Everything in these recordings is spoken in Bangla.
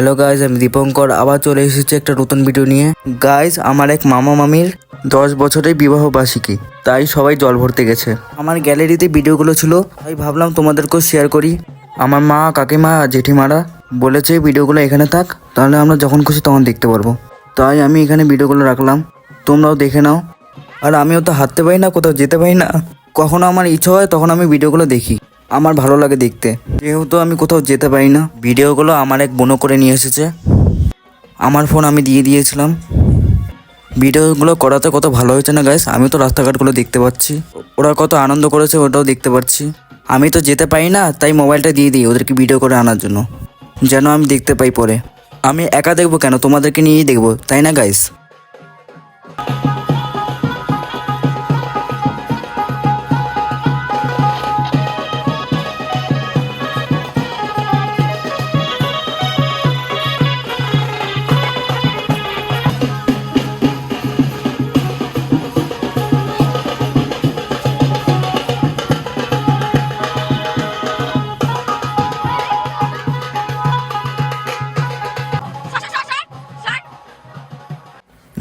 হ্যালো গাইজ, আমি দীপঙ্কর আবার চলে এসেছি একটা নতুন ভিডিও নিয়ে। গাইজ, আমার এক মামা মামির 10 বছরের বিবাহ বার্ষিকী, তাই সবাই জল ভরতে গেছে। আমার গ্যালারিতে ভিডিওগুলো ছিল, তাই ভাবলাম তোমাদেরকেও শেয়ার করি। আমার মা, কাকিমা, জেঠিমারা বলেছে ভিডিওগুলো এখানে থাক, তাহলে আমরা যখন খুশি তখন দেখতে পারবো। তাই আমি এখানে ভিডিওগুলো রাখলাম, তোমরাও দেখে নাও। আর আমিও তো হাঁটতে পারি না, কোথাও যেতে পারি না, কখনো আমার ইচ্ছা হয় তখন আমি ভিডিওগুলো দেখি, আমার ভালো লাগে দেখতে। যেহেতু আমি কোথাও যেতে পারি না, ভিডিওগুলো আমার এক বোনও করে নিয়ে এসেছে, আমার ফোন আমি দিয়ে দিয়েছিলাম। ভিডিওগুলো করাতে কত ভালো হয়েছে না গাইস, আমি তো রাস্তাঘাটগুলো দেখতে পাচ্ছি, ওরা কত আনন্দ করেছে ওটাও দেখতে পাচ্ছি। আমি তো যেতে পারি না, তাই মোবাইলটা দিয়ে দিই ওদেরকে ভিডিও করে আনার জন্য, যেন আমি দেখতে পাই পরে। আমি একা দেখবো কেন, তোমাদেরকে নিয়েই দেখবো, তাই না গাইস?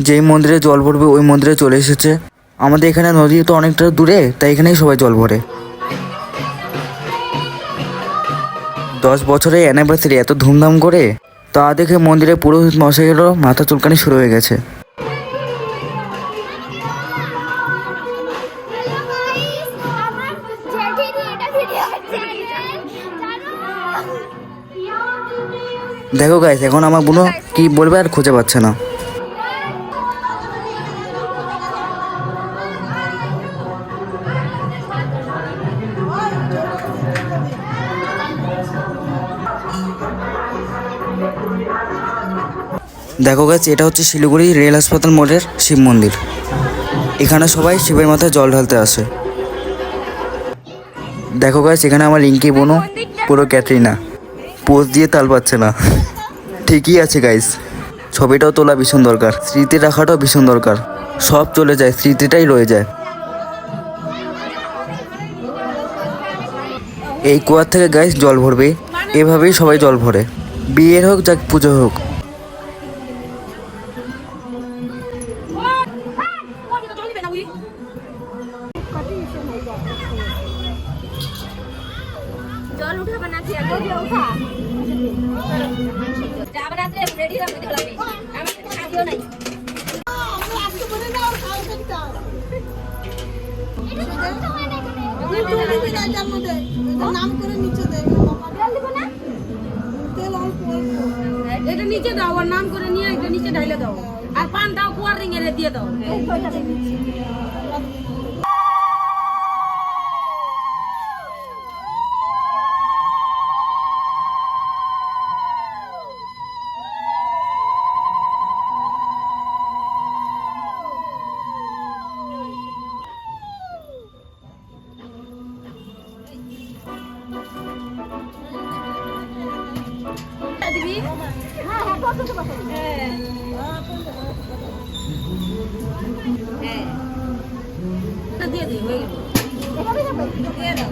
যেই মন্দিরে জল ভরবে ওই মন্দিরে চলে এসেছে। আমাদের এখানে নদী তো অনেকটা দূরে, তাই এখানেই সবাই জল ভরে। 10 বছরের অ্যানিভার্সারি এত ধুমধাম করে, তা দেখে মন্দিরে পুরোহিত মশাইয়েরও মাথা চুলকানি শুরু হয়ে গেছে। দেখো গাইস, এখন আমার বোনও কি বলবে আর খুঁজে পাচ্ছে না। দেখো গাইস, এটা হচ্ছে শিলিগুড়ি রেল হাসপাতাল মোড়ের শিব মন্দির। এখানে সবাই শিবের মাথায় জল ঢালতে আসে। দেখো গাইস, এখানে আমার রিঙ্কি বোনও পুরো ক্যাটরিনা, পোজ দিয়ে তাল পাচ্ছে না। ঠিকই আছে গাইস, ছবিটাও তোলা ভীষণ দরকার, স্মৃতি রাখাটাও ভীষণ দরকার। সব চলে যায়, স্মৃতিটাই রয়ে যায়। এই কুয়ার থেকে গাইস জল ভরবে, এভাবেই সবাই জল ভরে, বিয়ের হোক যাক পুজো হোক। জল উঠাবে না, ঠিক আছে উঠা যাবে না, রেডি রাখতে হবে, আমি খাইও নাই। আমি আজকে বলে না, আর খাও করতে নাম করে নিচে দে, তেল অল্প অল্প, এটা নিচে দাও, আর নাম করে নিয়ে এটা নিচে ঢাইলে দাও, আর পান দাও কুয়ার রিঙে দিয়ে দাও। দিয়ে দিই, হয়ে গেল, দিয়ে দাও।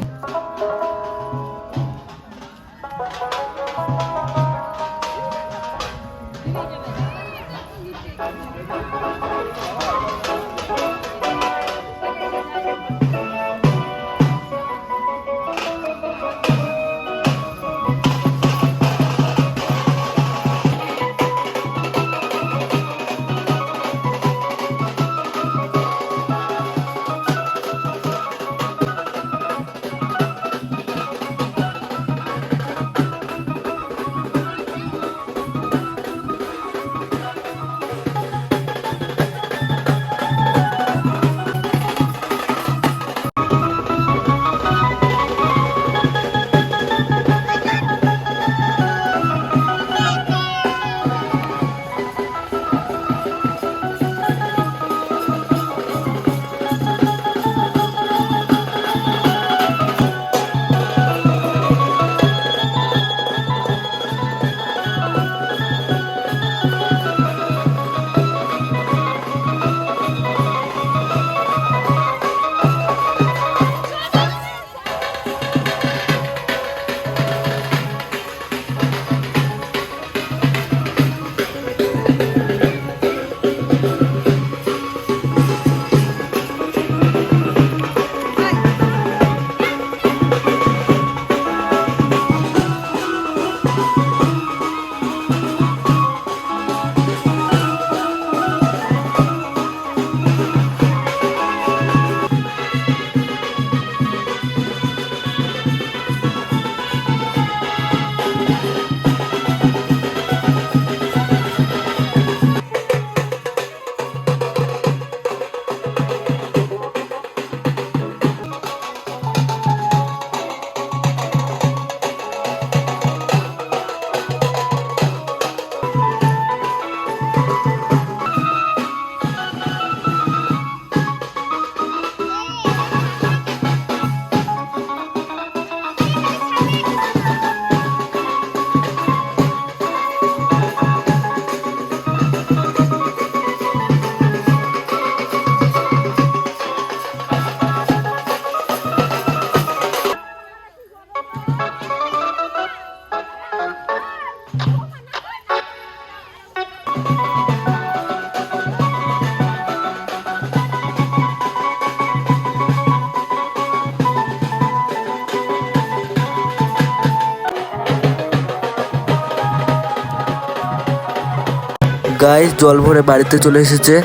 গাইস জল ভরে বাড়িতে চলে এসেছে।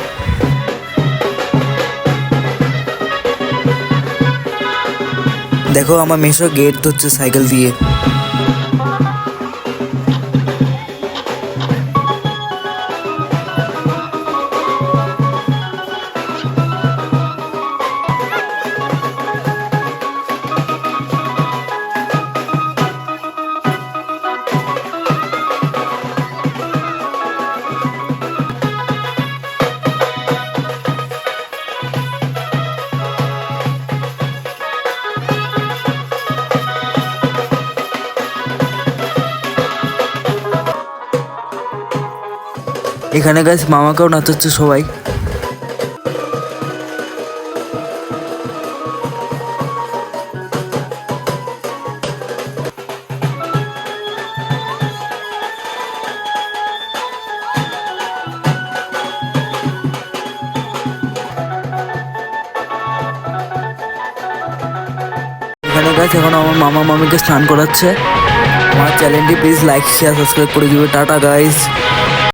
দেখো আমার মেশো গেট ধরছে সাইকেল দিয়ে। এখানে গাইস মামাকেও নাচাচ্ছে সবাই। এখানে গাইস এখন আমার মামা মামিকে স্নান করাচ্ছে। আমার চ্যানেলটি প্লিজ লাইক শেয়ার সাবস্ক্রাইব করে দিবে। Tata guys.